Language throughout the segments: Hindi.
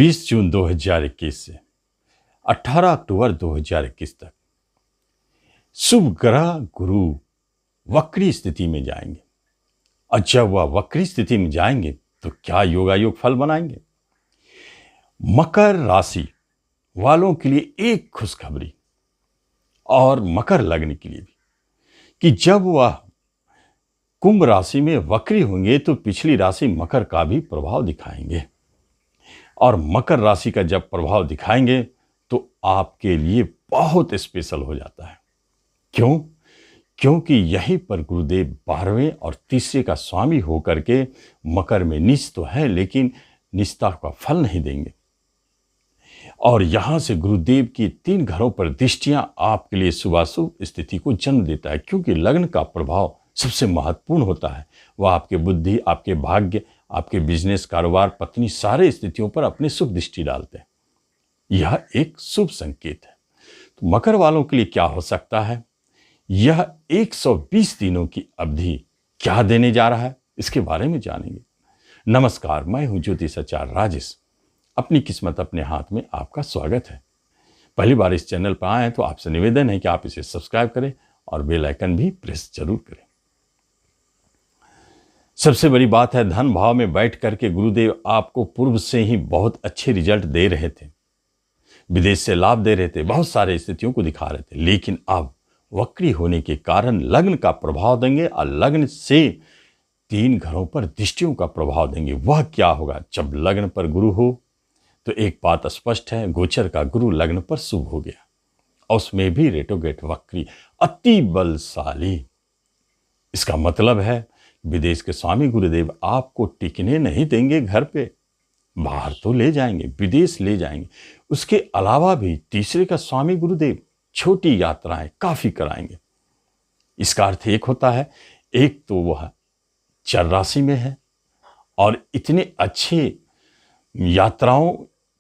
20 जून 2021 से 18 अक्टूबर 2021 तक शुभ ग्रह गुरु वक्री स्थिति में जाएंगे। और जब वह वक्री स्थिति में जाएंगे तो क्या योगायोग फल बनाएंगे। मकर राशि वालों के लिए एक खुशखबरी, और मकर लग्न के लिए भी, कि जब वह कुंभ राशि में वक्री होंगे तो पिछली राशि मकर का भी प्रभाव दिखाएंगे। और मकर राशि का जब प्रभाव दिखाएंगे तो आपके लिए बहुत स्पेशल हो जाता है। क्यों? क्योंकि यहीं पर गुरुदेव 12वें और तीसरे का स्वामी होकर के मकर में नीच तो है, लेकिन निचता का फल नहीं देंगे। और यहां से गुरुदेव की 3 घरों पर दृष्टियां आपके लिए शुभाशुभ स्थिति को जन्म देता है। क्योंकि लग्न का प्रभाव सबसे महत्वपूर्ण होता है। वह आपके बुद्धि, आपके भाग्य, आपके बिजनेस, कारोबार, पत्नी, सारे स्थितियों पर अपनी शुभ दृष्टि डालते हैं। यह एक शुभ संकेत है। तो मकर वालों के लिए क्या हो सकता है, यह 120 दिनों की अवधि क्या देने जा रहा है, इसके बारे में जानेंगे। नमस्कार, मैं हूं ज्योतिषाचार्य राजेश। अपनी किस्मत अपने हाथ में आपका स्वागत है। पहली बार इस चैनल पर आए हैं तो आपसे निवेदन है कि आप इसे सब्सक्राइब करें और बेल आइकन भी प्रेस जरूर करें। सबसे बड़ी बात है, धन भाव में बैठ करके गुरुदेव आपको पूर्व से ही बहुत अच्छे रिजल्ट दे रहे थे, विदेश से लाभ दे रहे थे, बहुत सारे स्थितियों को दिखा रहे थे। लेकिन अब वक्री होने के कारण लग्न का प्रभाव देंगे और लग्न से 3 घरों पर दृष्टियों का प्रभाव देंगे। वह क्या होगा? जब लग्न पर गुरु हो तो एक बात स्पष्ट है, गोचर का गुरु लग्न पर शुभ हो गया, और उसमें भी रेट्रोगेट वक्री, अति बलशाली। इसका मतलब है विदेश के स्वामी गुरुदेव आपको टिकने नहीं देंगे घर पे, बाहर तो ले जाएंगे, विदेश ले जाएंगे। उसके अलावा भी तीसरे का स्वामी गुरुदेव छोटी यात्राएं काफी कराएंगे। इसका अर्थ एक होता है, एक तो वह चर राशि में है और इतने अच्छे यात्राओं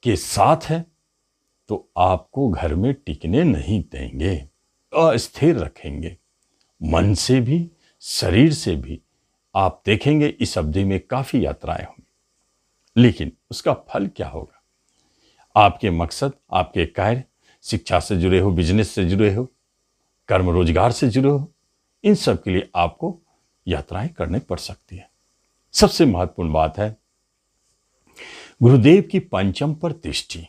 के साथ है, तो आपको घर में टिकने नहीं देंगे, अस्थिर रखेंगे, मन से भी शरीर से भी। आप देखेंगे इस अवधि में काफी यात्राएं होंगी। लेकिन उसका फल क्या होगा? आपके मकसद, आपके कार्य, शिक्षा से जुड़े हो, बिजनेस से जुड़े हो, कर्म रोजगार से जुड़े हो, इन सब के लिए आपको यात्राएं करने पड़ सकती है। सबसे महत्वपूर्ण बात है गुरुदेव की पंचम पर दृष्टि,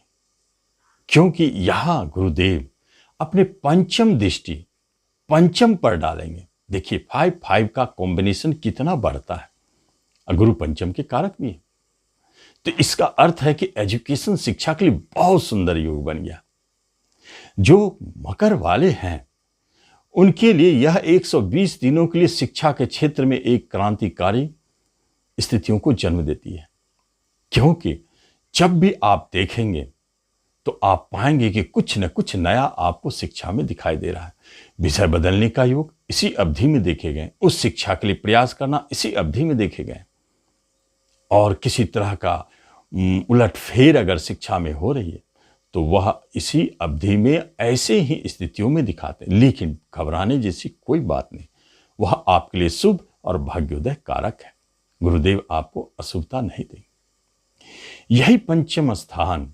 क्योंकि यहां गुरुदेव अपने पंचम दृष्टि पंचम पर डालेंगे। देखिए 5-5 का कॉम्बिनेशन कितना बढ़ता है। गुरु पंचम के कारक भी है, तो इसका अर्थ है कि एजुकेशन, शिक्षा के लिए बहुत सुंदर योग बन गया। जो मकर वाले हैं उनके लिए यह 120 दिनों के लिए शिक्षा के क्षेत्र में एक क्रांतिकारी स्थितियों को जन्म देती है। क्योंकि जब भी आप देखेंगे तो आप पाएंगे कि कुछ न कुछ नया आपको शिक्षा में दिखाई दे रहा है। विषय बदलने का योग इसी अवधि में देखे गए, उस शिक्षा के लिए प्रयास करना इसी अवधि में देखे गए, और किसी तरह का उलटफेर अगर शिक्षा में हो रही है तो वह इसी अवधि में ऐसे ही स्थितियों में दिखाते हैं। लेकिन घबराने जैसी कोई बात नहीं, वह आपके लिए शुभ और भाग्योदय कारक है। गुरुदेव आपको अशुभता नहीं देंगे। यही पंचम स्थान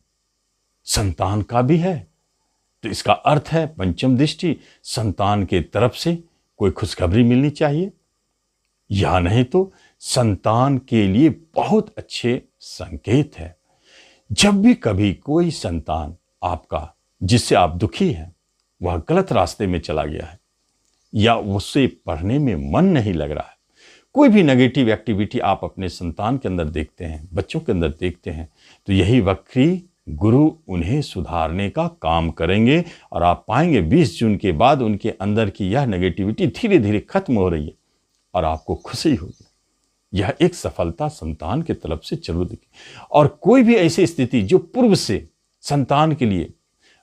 संतान का भी है, तो इसका अर्थ है पंचम दृष्टि संतान के तरफ से कोई खुशखबरी मिलनी चाहिए, या नहीं तो संतान के लिए बहुत अच्छे संकेत है। जब भी कभी कोई संतान आपका, जिससे आप दुखी हैं, वह गलत रास्ते में चला गया है, या उससे पढ़ने में मन नहीं लग रहा है, कोई भी नेगेटिव एक्टिविटी आप अपने संतान के अंदर देखते हैं, बच्चों के अंदर देखते हैं, तो यही वक्री गुरु उन्हें सुधारने का काम करेंगे। और आप पाएंगे 20 जून के बाद उनके अंदर की यह नेगेटिविटी धीरे धीरे खत्म हो रही है और आपको खुशी होगी। यह एक सफलता संतान की तरफ से जरूर दिखी। और कोई भी ऐसी स्थिति जो पूर्व से संतान के लिए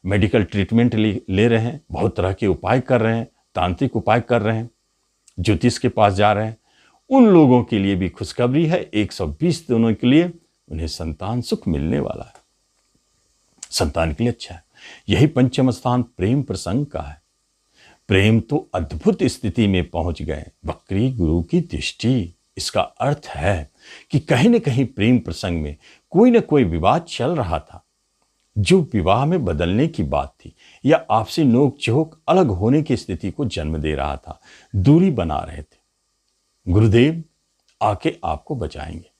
मेडिकल ट्रीटमेंट ले रहे हैं, बहुत तरह के उपाय कर रहे हैं, तांत्रिक उपाय कर रहे हैं, ज्योतिष के पास जा रहे हैं, उन लोगों के लिए भी खुशखबरी है। 120 दिनों के लिए उन्हें संतान सुख मिलने वाला है, संतान के लिए अच्छा है। यही पंचम स्थान प्रेम प्रसंग का है। प्रेम तो अद्भुत स्थिति में पहुंच गए, वक्री गुरु की दृष्टि। इसका अर्थ है कि कहीं न कहीं प्रेम प्रसंग में कोई ना कोई विवाद चल रहा था जो विवाह में बदलने की बात थी, या आपसी नोक झोंक अलग होने की स्थिति को जन्म दे रहा था, दूरी बना रहे थे। गुरुदेव आके आपको बचाएंगे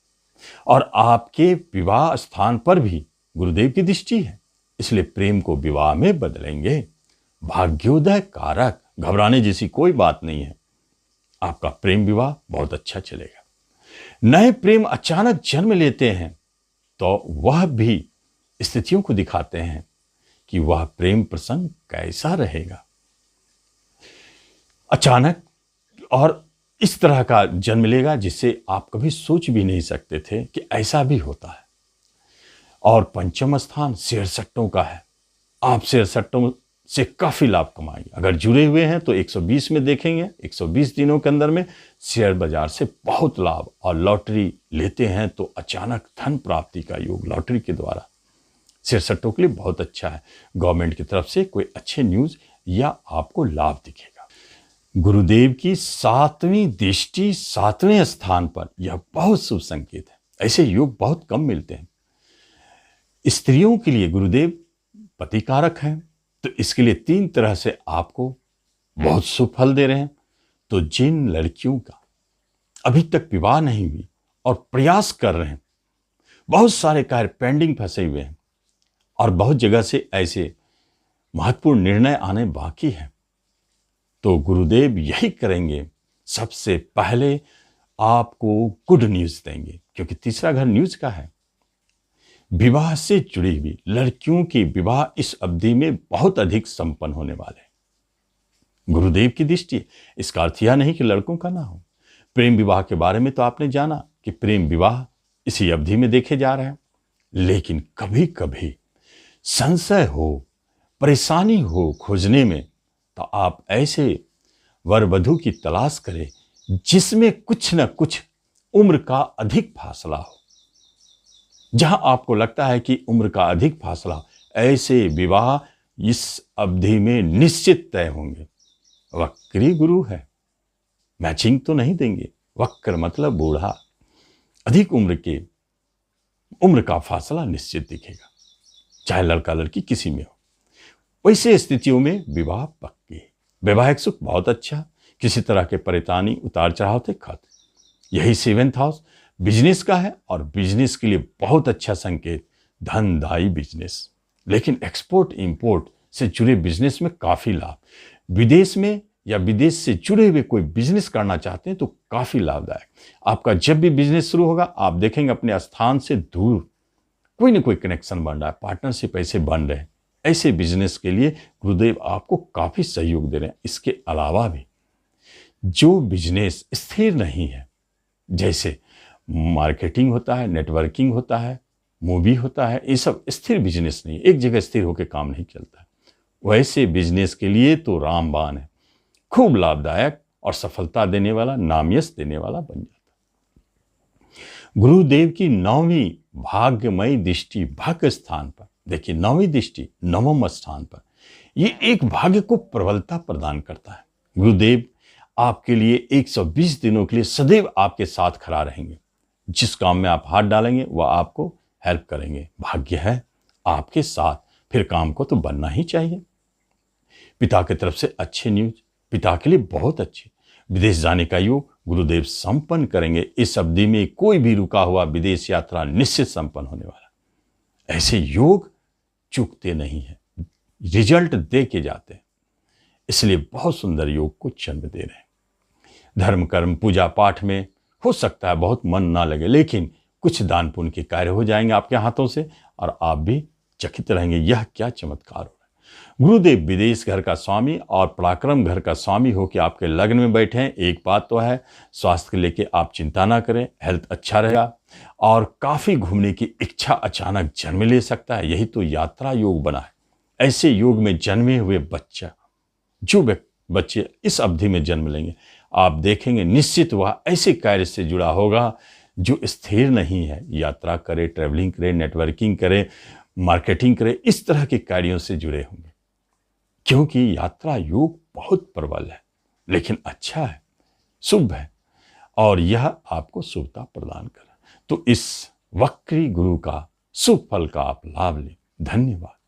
और आपके विवाह स्थान पर भी गुरुदेव की दृष्टि है, इसलिए प्रेम को विवाह में बदलेंगे। भाग्योदय कारक, घबराने जैसी कोई बात नहीं है। आपका प्रेम विवाह बहुत अच्छा चलेगा। नए प्रेम अचानक जन्म लेते हैं तो वह भी स्थितियों को दिखाते हैं कि वह प्रेम प्रसंग कैसा रहेगा। अचानक और इस तरह का जन्म लेगा जिससे आप कभी सोच भी नहीं सकते थे कि ऐसा भी होता है। और पंचम स्थान शेयर सट्टों का है। आप शेयर सट्टों से काफी लाभ कमाएंगे। अगर जुड़े हुए हैं तो 120 में देखेंगे, 120 दिनों के अंदर में शेयर बाजार से बहुत लाभ। और लॉटरी लेते हैं तो अचानक धन प्राप्ति का योग लॉटरी के द्वारा शेयर सट्टों के लिए बहुत अच्छा है। गवर्नमेंट की तरफ से कोई अच्छे न्यूज या आपको लाभ दिखेगा। गुरुदेव की 7वीं दृष्टि 7वें स्थान पर, यह बहुत शुभ संकेत है। ऐसे योग बहुत कम मिलते हैं। स्त्रियों के लिए गुरुदेव पति कारक हैं, तो इसके लिए 3 तरह से आपको बहुत शुभ फल दे रहे हैं। तो जिन लड़कियों का अभी तक विवाह नहीं हुई और प्रयास कर रहे हैं, बहुत सारे कार्य पेंडिंग फंसे हुए हैं और बहुत जगह से ऐसे महत्वपूर्ण निर्णय आने बाकी है, तो गुरुदेव यही करेंगे। सबसे पहले आपको गुड न्यूज देंगे, क्योंकि तीसरा घर न्यूज का है। विवाह से जुड़ी हुई लड़कियों की विवाह इस अवधि में बहुत अधिक संपन्न होने वाले हैं। गुरुदेव की दृष्टि, इसका अर्थ यह नहीं कि लड़कों का ना हो। प्रेम विवाह के बारे में तो आपने जाना कि प्रेम विवाह इसी अवधि में देखे जा रहे हैं, लेकिन कभी कभी संशय हो, परेशानी हो खोजने में, तो आप ऐसे वर वधू की तलाश करें जिसमें कुछ न कुछ उम्र का अधिक फासला हो। जहां आपको लगता है कि उम्र का अधिक फासला, ऐसे विवाह इस अवधि में निश्चित तय होंगे। वक्री गुरु है, मैचिंग तो नहीं देंगे। वक्र मतलब बूढ़ा, अधिक उम्र का फासला निश्चित दिखेगा, चाहे लड़का लड़की किसी में हो। वैसे स्थितियों में विवाह पक्की। वैवाहिक सुख बहुत अच्छा, किसी तरह के परेशानी उतार चढ़ाव थे खत्म। यही 7th हाउस बिजनेस का है और बिजनेस के लिए बहुत अच्छा संकेत, धनदायी बिजनेस। लेकिन एक्सपोर्ट इंपोर्ट से जुड़े बिजनेस में काफी लाभ। विदेश में या विदेश से जुड़े हुए कोई बिजनेस करना चाहते हैं तो काफी लाभदायक। आपका जब भी बिजनेस शुरू होगा, आप देखेंगे अपने स्थान से दूर कोई ना कोई कनेक्शन बन रहा है, पार्टनरशिप ऐसे बन रहे हैं। ऐसे बिजनेस के लिए गुरुदेव आपको काफी सहयोग दे रहे हैं। इसके अलावा भी जो बिजनेस स्थिर नहीं है, जैसे मार्केटिंग होता है, नेटवर्किंग होता है, मूवी होता है, ये सब स्थिर बिजनेस नहीं, एक जगह स्थिर होकर काम नहीं चलता है। वैसे बिजनेस के लिए तो रामबाण है, खूब लाभदायक और सफलता देने वाला, नामयश देने वाला बन जाता है। गुरुदेव की 9वीं भाग्यमयी दृष्टि भाग्य स्थान पर, देखिए 9वीं दृष्टि 9वें स्थान पर, ये एक भाग्य को प्रबलता प्रदान करता है। गुरुदेव आपके लिए 120 दिनों के लिए सदैव आपके साथ खड़ा रहेंगे। जिस काम में आप हाथ डालेंगे वह आपको हेल्प करेंगे। भाग्य है आपके साथ, फिर काम को तो बनना ही चाहिए। पिता की तरफ से अच्छे न्यूज, पिता के लिए बहुत अच्छे। विदेश जाने का योग गुरुदेव संपन्न करेंगे। इस अवधि में कोई भी रुका हुआ विदेश यात्रा निश्चित संपन्न होने वाला। ऐसे योग चूकते नहीं है, रिजल्ट दे के जाते हैं, इसलिए बहुत सुंदर योग को जन्म दे रहे हैं। धर्म कर्म पूजा पाठ में हो सकता है बहुत मन ना लगे, लेकिन कुछ दान पुण्य के कार्य हो जाएंगे आपके हाथों से और आप भी चकित रहेंगे, यह क्या चमत्कार हो रहा है। गुरुदेव विदेश घर का स्वामी और पराक्रम घर का स्वामी होकर आपके लग्न में बैठे हैं। एक बात तो है, स्वास्थ्य को लेके आप चिंता ना करें, हेल्थ अच्छा रहेगा और काफी घूमने की इच्छा अचानक जन्म ले सकता है। यही तो यात्रा योग बना है। ऐसे योग में जन्मे हुए जो बच्चे इस अवधि में जन्म लेंगे, आप देखेंगे निश्चित वह ऐसे कार्य से जुड़ा होगा जो स्थिर नहीं है। यात्रा करे, ट्रैवलिंग करे, नेटवर्किंग करे, मार्केटिंग करे, इस तरह के कार्यों से जुड़े होंगे, क्योंकि यात्रा योग बहुत प्रबल है, लेकिन अच्छा है, शुभ है और यह आपको शुभता प्रदान करे। तो इस वक्री गुरु का सुफल का आप लाभ लें। धन्यवाद।